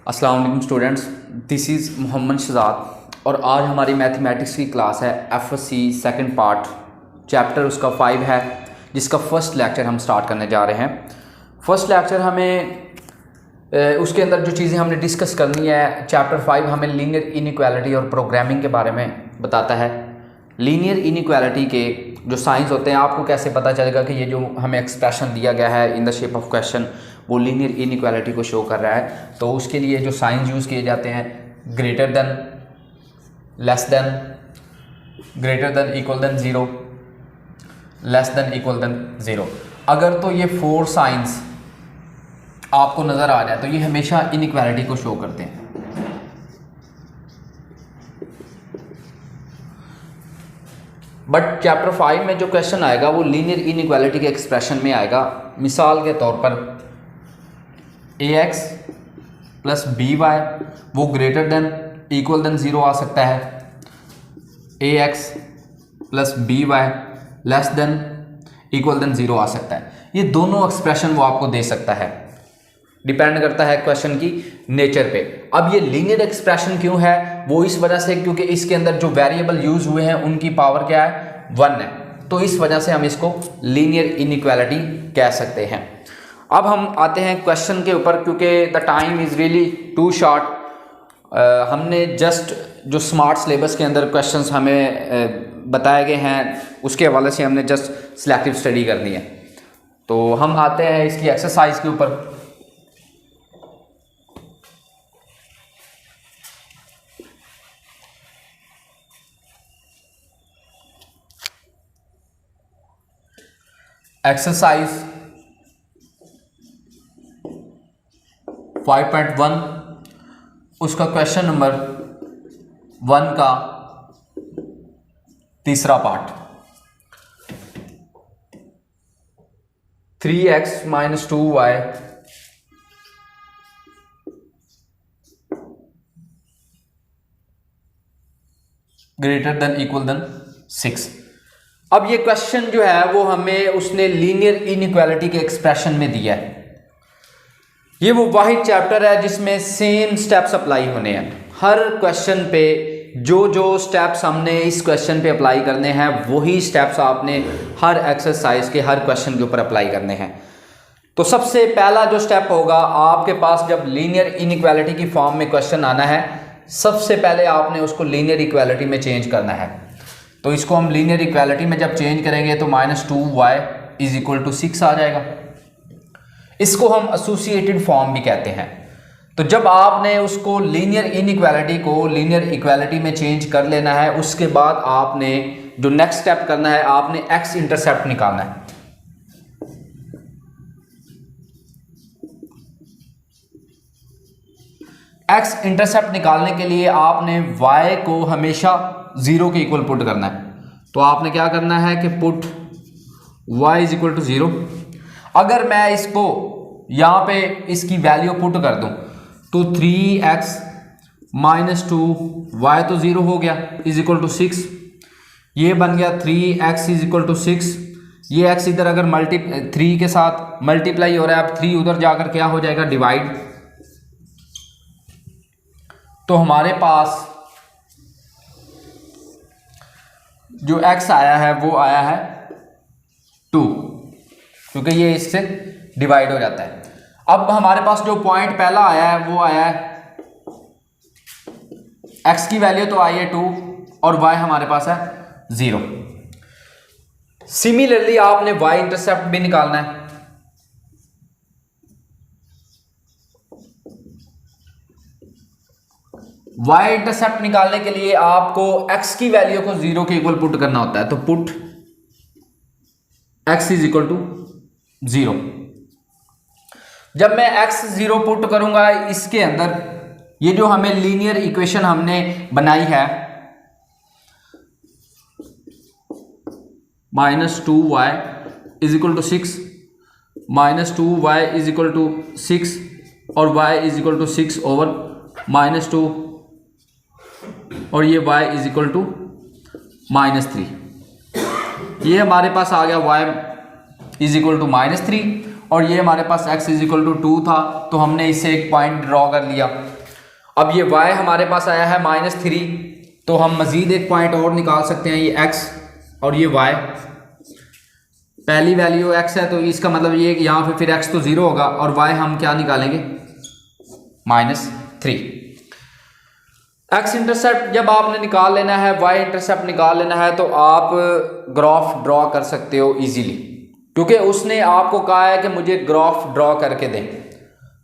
अस्सलाम वालेकुम students, this is Mohammad Shahzad और आज हमारी मैथमेटिक्स की क्लास है एफएससी सेकंड पार्ट, चैप्टर उसका 5 है, जिसका फ़र्स्ट लेक्चर हम स्टार्ट करने जा रहे हैं। फ़र्स्ट लेक्चर हमें उसके अंदर जो चीज़ें हमने डिस्कस करनी है, चैप्टर 5 हमें लीनियर इनइक्वालिटी और प्रोग्रामिंग के बारे में बताता है। लीनियर इनइक्वालिटी के जो साइंस होते हैं, आपको कैसे पता चलेगा कि ये जो हमें एक्सप्रेशन दिया गया है in the shape of question वो लीनियर इनइक्वालिटी को शो कर रहा है। तो उसके लिए जो साइंस यूज़ किए जाते हैं, greater than, less than, greater than equal than zero, less than equal than zero. अगर तो ये 4 साइंस आपको नज़र आ जाए तो ये हमेशा इनइक्वालिटी को शो करते हैं। बट चैप्टर 5 में जो क्वेश्चन आएगा वो लीनियर इनइक्वालिटी के एक्सप्रेशन में आएगा। मिसाल के तौर पर ax प्लस बी वाई वो greater than equal than zero आ सकता है, ax plus B Y less than equal than zero आ सकता है। ये दोनों एक्सप्रेशन वो आपको दे सकता है, डिपेंड करता है क्वेश्चन की नेचर पे। अब ये लीनियर एक्सप्रेशन क्यों है, वो इस वजह से क्योंकि इसके अंदर जो वेरिएबल यूज हुए हैं उनकी पावर क्या है, 1 है। तो इस वजह से हम इसको लीनियर इनइक्वालिटी कह सकते हैं। अब हम आते हैं क्वेश्चन के ऊपर, क्योंकि the time is really too short. हमने जस्ट जो स्मार्ट सिलेबस के अंदर क्वेश्चंस हमें बताए गए हैं उसके हवाले से हमने जस्ट सिलेक्टिव स्टडी करनी है। तो हम आते हैं इसकी एक्सरसाइज के ऊपर। एक्सरसाइज 5.1 उसका क्वेश्चन नंबर 1 का तीसरा part. 3x - 2y greater than equal than 6। अब ये क्वेश्चन जो है वो हमें उसने लीनियर इनइक्वालिटी के एक्सप्रेशन में दिया है। ये वो वाहिद चैप्टर है जिसमें सेम स्टेप्स अप्लाई होने हैं। हर क्वेश्चन पे जो जो स्टेप्स हमने इस क्वेश्चन पे अप्लाई करने हैं वही स्टेप्स आपने हर एक्सरसाइज के हर क्वेश्चन के ऊपर अप्लाई करने हैं। तो सबसे पहला जो स्टेप होगा, आपके पास जब लीनियर इनइक्वालिटी की फॉर्म में क्वेश्चन आना है, सबसे पहले आपने उसको लीनियर इक्वालिटी में चेंज करना है। तो इसको हम लीनियर इक्वालिटी में जब चेंज करेंगे तो -2y = 6 आ जाएगा। इसको हम एसोसिएटेड फॉर्म भी कहते हैं। तो जब आपने उसको लीनियर इनइक्वालिटी को लीनियर इक्वालिटी में चेंज कर लेना है, उसके बाद आपने जो नेक्स्ट स्टेप करना है, आपने x इंटरसेप्ट निकालना है। x इंटरसेप्ट निकालने के लिए आपने y को हमेशा 0 के इक्वल पुट करना है। तो आपने क्या करना है कि पुट y = 0। अगर मैं इसको यहाँ पे इसकी वैल्यू पुट कर दूं तो 3x - 2y तो 0 हो गया = 6। ये बन गया 3x = 6। ये x इधर अगर 3 के साथ मल्टीप्लाई हो रहा है, अब 3 उधर जाकर क्या हो जाएगा, डिवाइड। तो हमारे पास जो x आया है वो आया है 2, क्योंकि ये इससे डिवाइड हो जाता है। अब हमारे पास जो पॉइंट पहला आया है वो आया है, x की वैल्यू तो आई है 2 और y हमारे पास है 0। सिमिलरली आपने y इंटरसेप्ट भी निकालना है। y इंटरसेप्ट निकालने के लिए आपको x की वैल्यू को 0 के इक्वल पुट करना होता है। तो पुट x = 0। जब मैं x 0 पुट करूंगा इसके अंदर, ये जो हमें लीनियर इक्वेशन हमने बनाई है -2y = 6, -2y = 6 और y = 6 ओवर -2 और ये y = -3। ये हमारे पास आ गया y = -3 और ये हमारे पास x = 2 था। तो हमने इसे एक पॉइंट ड्रॉ कर लिया। अब ये y हमारे पास आया है -3, तो हम मज़ीद एक पॉइंट और निकाल सकते हैं, ये x और ये y। पहली वैल्यू x है तो इसका मतलब ये कि यहाँ पे फिर x तो 0 होगा और y हम क्या निकालेंगे, -3। x इंटरसेप्ट जब आपने निकाल लेना है, y इंटरसेप्ट निकाल लेना है, तो आप ग्राफ ड्रॉ कर सकते हो इजीली, क्योंकि उसने आपको कहा है कि मुझे ग्राफ ड्रॉ करके दें।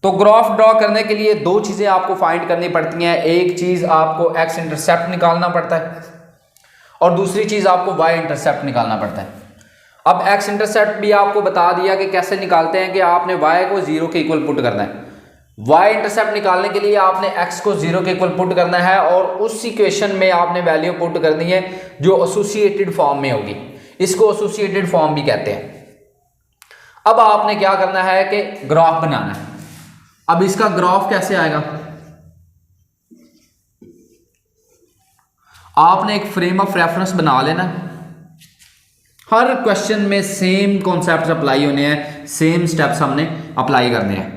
तो ग्राफ ड्रॉ करने के लिए दो चीज़ें आपको फाइंड करनी पड़ती हैं। एक चीज़ आपको x इंटरसेप्ट निकालना पड़ता है और दूसरी चीज़ आपको y इंटरसेप्ट निकालना पड़ता है। अब x इंटरसेप्ट भी आपको बता दिया कि कैसे निकालते हैं, कि आपने y को 0 के इक्वल पुट करना है। y इंटरसेप्ट निकालने के लिए आपने x को 0 के इक्वल पुट करना है और उस इक्वेशन में आपने वैल्यू पुट करनी है जो एसोसिएटेड फॉर्म में होगी। इसको एसोसिएटेड फॉर्म भी कहते हैं। अब आपने क्या करना है कि ग्राफ बनाना है। अब इसका ग्राफ कैसे आएगा, आपने एक फ्रेम ऑफ रेफरेंस बना लेना। हर क्वेश्चन में सेम कॉन्सेप्ट अप्लाई होने हैं, सेम स्टेप्स हमने अप्लाई करने हैं।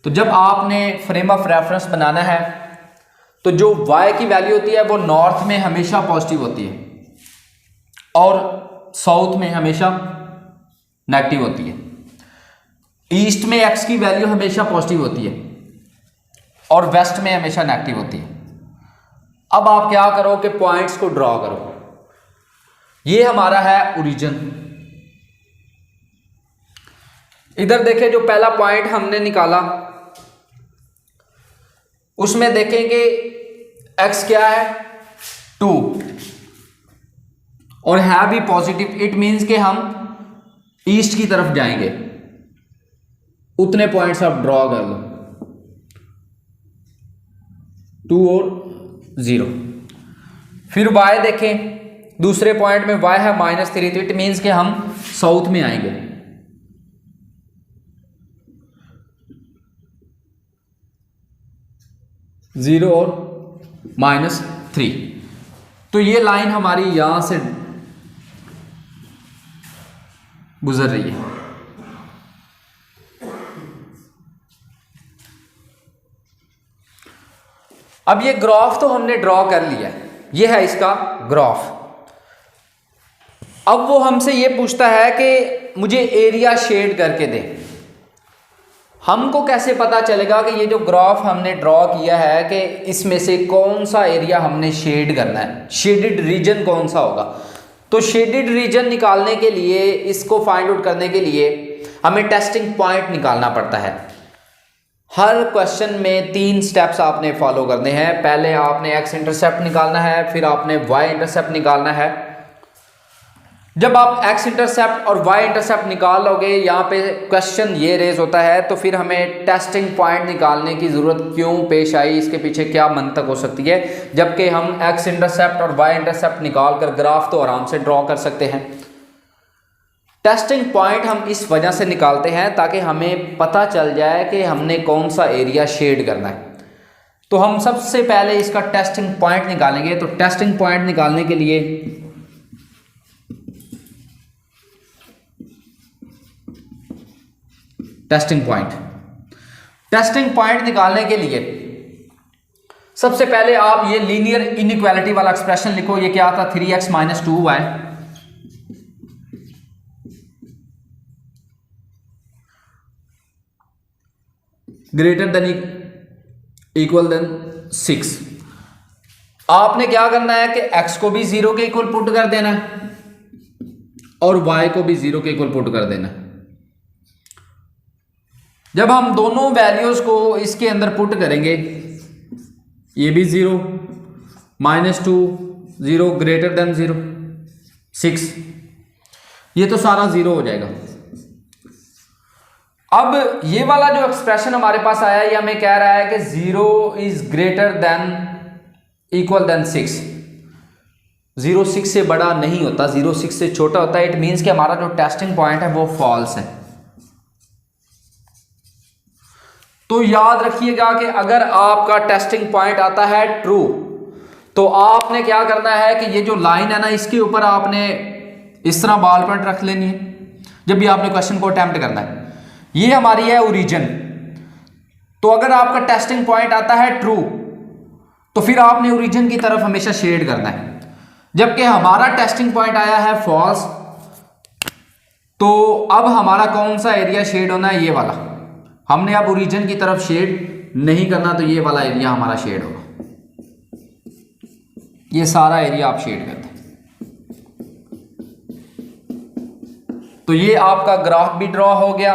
तो जब आपने फ्रेम ऑफ रेफरेंस बनाना है तो जो y की वैल्यू होती है वो नॉर्थ में हमेशा पॉजिटिव होती है और साउथ में हमेशा नेगेटिव होती है। ईस्ट में x की वैल्यू हमेशा पॉजिटिव होती है और वेस्ट में हमेशा नेगेटिव होती है। अब आप क्या करो कि पॉइंट्स को ड्रॉ करो। ये हमारा है ओरिजिन। इधर देखें, जो पहला पॉइंट हमने निकाला उसमें देखेंगे x क्या है 2 और है भी पॉजिटिव। इट मींस कि हम ईस्ट की तरफ जाएंगे। उतने पॉइंट्स आप ड्रॉ कर लो, 2 और 0। फिर y देखें, दूसरे पॉइंट में y है -3, तो इट मींस कि हम साउथ में आएंगे। जीरो और -3, तो ये लाइन हमारी यहां से गुजर रही है। अब ये ग्राफ तो हमने ड्रॉ कर लिया, ये है इसका ग्राफ। अब वो हमसे ये पूछता है कि मुझे एरिया शेड करके दे। हमको कैसे पता चलेगा कि ये जो ग्राफ हमने ड्रॉ किया है कि इसमें से कौन सा एरिया हमने शेड करना है, शेडेड रीजन कौन सा होगा। तो शेडेड रीजन निकालने के लिए, इसको फाइंड आउट करने के लिए हमें टेस्टिंग पॉइंट निकालना पड़ता है। हर क्वेश्चन में 3 स्टेप्स आपने फॉलो करने हैं। पहले आपने x इंटरसेप्ट निकालना है, फिर आपने y इंटरसेप्ट निकालना है। जब आप x इंटरसेप्ट और y इंटरसेप्ट निकाल लोगे, यहाँ पे क्वेश्चन ये रेज होता है, तो फिर हमें टेस्टिंग पॉइंट निकालने की ज़रूरत क्यों पेश आई, इसके पीछे क्या मंतक हो सकती है, जबकि हम x इंटरसेप्ट और y इंटरसेप्ट निकाल कर ग्राफ तो आराम से ड्रॉ कर सकते हैं। टेस्टिंग पॉइंट हम इस वजह से निकालते हैं ताकि हमें पता चल जाए कि हमने कौन सा एरिया शेड करना है। तो हम सबसे पहले इसका टेस्टिंग पॉइंट निकालेंगे। तो टेस्टिंग पॉइंट निकालने के लिए टेस्टिंग पॉइंट निकालने के लिए सबसे पहले आप ये लीनियर इनइक्वालिटी वाला एक्सप्रेशन लिखो। ये क्या था, 3x - 2y greater than equal than 6। आपने क्या करना है कि x को भी 0 के इक्वल पुट कर देना है और y को भी 0 के इक्वल पुट कर देना है। जब हम दोनों वैल्यूज को इसके अंदर पुट करेंगे, ये भी 0 -2 0 ग्रेटर देन 0 6, ये तो सारा 0 हो जाएगा। अब ये वाला जो एक्सप्रेशन हमारे पास आया, ये हमें कह रहा है कि 0 is greater than equal than 6। 0 6 से बड़ा नहीं होता, 0 6 से छोटा होता है। इट मीन्स कि हमारा जो टेस्टिंग पॉइंट है वो फॉल्स है। तो याद रखिएगा कि अगर आपका टेस्टिंग पॉइंट आता है ट्रू, तो आपने क्या करना है कि ये जो लाइन है ना, इसके ऊपर आपने इस तरह बॉल पॉइंट रख लेनी है जब भी आपने क्वेश्चन को अटेम्प्ट करना है। ये हमारी है ओरिजिन। तो अगर आपका टेस्टिंग पॉइंट आता है ट्रू तो फिर आपने ओरिजिन की तरफ हमेशा शेड करना है। जबकि हमारा टेस्टिंग पॉइंट आया है फॉल्स, तो अब हमारा कौन सा एरिया शेड होना है, ये वाला। हमने अब ओरिजिन की तरफ शेड नहीं करना, तो ये वाला एरिया हमारा शेड होगा। ये सारा एरिया आप शेड करते हैं। तो ये आपका ग्राफ भी ड्रॉ हो गया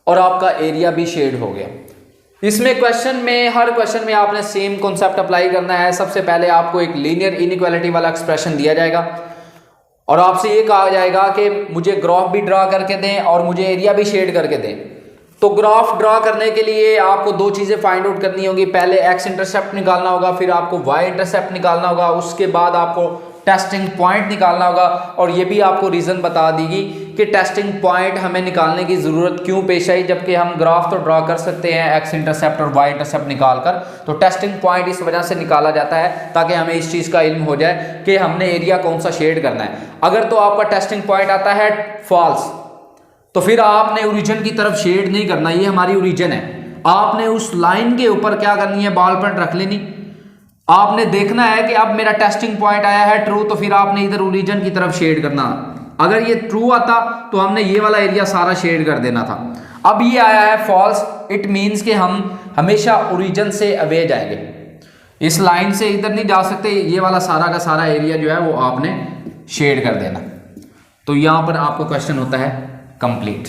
और आपका एरिया भी शेड हो गया। इसमें क्वेश्चन में, हर क्वेश्चन में आपने सेम कॉन्सेप्ट अप्लाई करना है। सबसे पहले आपको एक लीनियर इनइक्वालिटी वाला एक्सप्रेशन दिया जाएगा और आपसे ये कहा जाएगा कि मुझे ग्राफ भी ड्रा करके दें और मुझे एरिया भी शेड करके दें। तो ग्राफ ड्रा करने के लिए आपको दो चीज़ें फाइंड आउट करनी होगी। पहले एक्स इंटरसेप्ट निकालना होगा, फिर आपको वाई इंटरसेप्ट निकालना होगा, उसके बाद आपको टेस्टिंग पॉइंट निकालना होगा। और ये भी आपको रीज़न बता देगी कि टेस्टिंग पॉइंट हमें निकालने की ज़रूरत क्यों पेश आई, जबकि हम ग्राफ तो ड्रा कर सकते हैं एक्स इंटरसेप्ट और वाई इंटरसेप्ट निकाल कर। तो टेस्टिंग पॉइंट इस वजह से निकाला जाता है ताकि हमें इस चीज़ का इल्म हो जाए कि हमने एरिया कौन सा शेड करना है। अगर तो आपका टेस्टिंग पॉइंट आता है फॉल्स, तो फिर आपने ओरिजिन की तरफ शेड नहीं करना। ये हमारी ओरिजिन है, आपने उस लाइन के ऊपर क्या करनी है, बॉल पॉइंट रख लेनी। आपने देखना है कि अब मेरा टेस्टिंग पॉइंट आया है ट्रू, तो फिर आपने इधर ओरिजिन की तरफ शेड करना। अगर ये ट्रू आता तो हमने ये वाला एरिया सारा शेड कर देना था। अब ये आया है फॉल्स, इट मीन्स कि हम हमेशा ओरिजिन से अवे जाएंगे, इस लाइन से इधर नहीं जा सकते। ये वाला सारा का सारा एरिया जो है वो आपने शेड कर देना। तो यहाँ पर आपका क्वेश्चन होता है कंप्लीट।